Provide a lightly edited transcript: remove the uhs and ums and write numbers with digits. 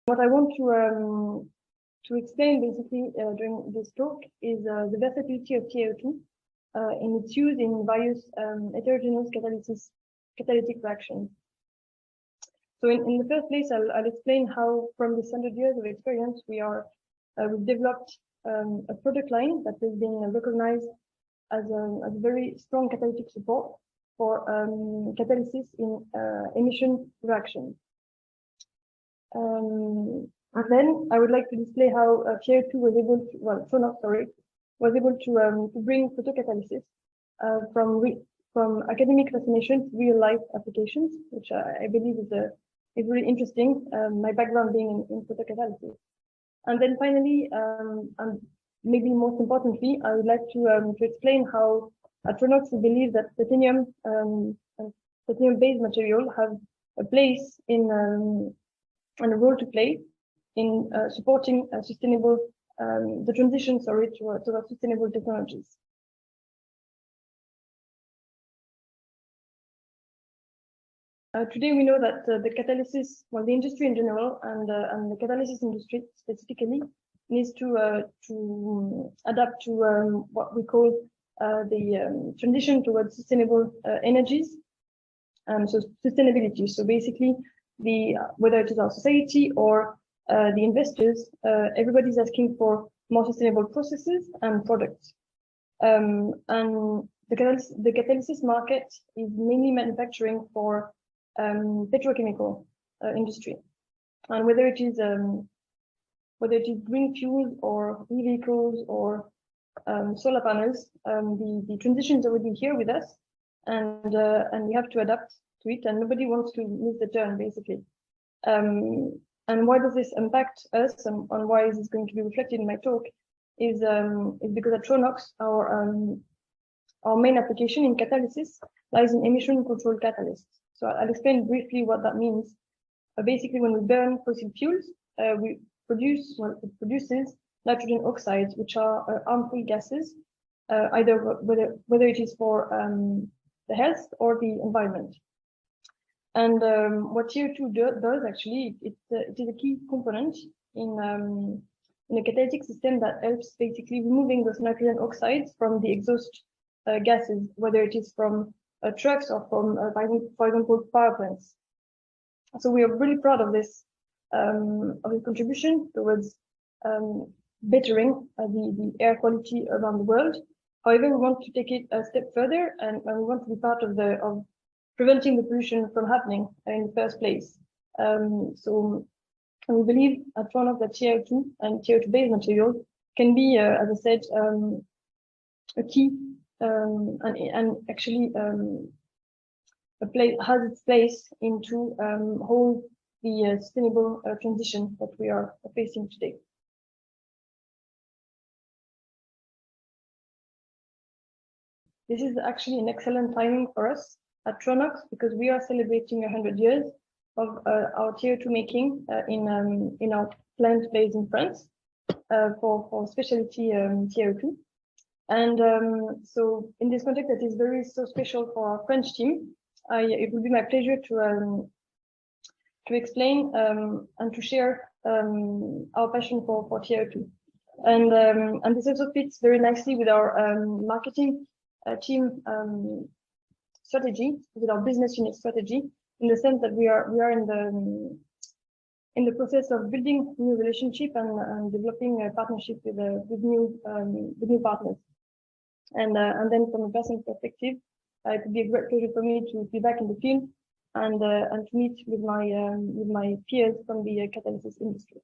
What I want to explain basically during this talk is the versatility of TiO2 in its use in various heterogeneous catalytic reactions. So in the first place, I'll explain how from this 100 years of experience we've developed a product line that has been recognized as a very strong catalytic support for catalysis in emission reactions. And then I would like to display how TiO2 was able to, well, Tronox, sorry, was able to bring photocatalysis from academic fascination to real life applications, which I believe is really interesting. My background being in photocatalysis. And then finally, and maybe most importantly, I would like to explain how at Tronox we believe that platinum-based material have a place in and a role to play in supporting sustainable the transition, sorry, to sustainable technologies. Today we know that the catalysis, well, the industry in general and the catalysis industry specifically needs to adapt to what we call the transition towards sustainable energies. So sustainability. So basically, whether it is our society or the investors, everybody's asking for more sustainable processes and products. And the catalysis market is mainly manufacturing for petrochemical industry, and whether it is green fuels or e-vehicles or solar panels, the transition is already here with us, and we have to adapt to it, and nobody wants to miss the turn, basically. And why does this impact us, and why is this going to be reflected in my talk? Is because at Tronox, our main application in catalysis lies in emission control catalysts. So I'll explain briefly what that means. Basically, when we burn fossil fuels, it produces nitrogen oxides, which are harmful gases, either whether it is for the health or the environment. And what TiO2 does actually, it is a key component in a catalytic system that helps basically removing those nitrogen oxides from the exhaust gases, whether it is from trucks or from, for example, power plants. So we are really proud of this contribution towards bettering the air quality around the world. However, we want to take it a step further, and we want to be part of preventing the pollution from happening in the first place. So we believe at Tronox that TiO2 and TiO2-based materials can be, as I said, a key and actually has its place into whole the sustainable transition that we are facing today. This is actually an excellent timing for us at Tronox because we are celebrating 100 years of our TiO2 making in our plant based in France for specialty TiO2. And so in this context that is so special for our French team, it would be my pleasure to explain and to share our passion for TiO2. And this also fits very nicely with our marketing team strategy, with our business unit strategy, in the sense that we are in the process of building new relationship and developing a partnership with new partners. And then from a personal perspective, it would be a great pleasure for me to be back in the field and to meet with my peers from the catalysis industry.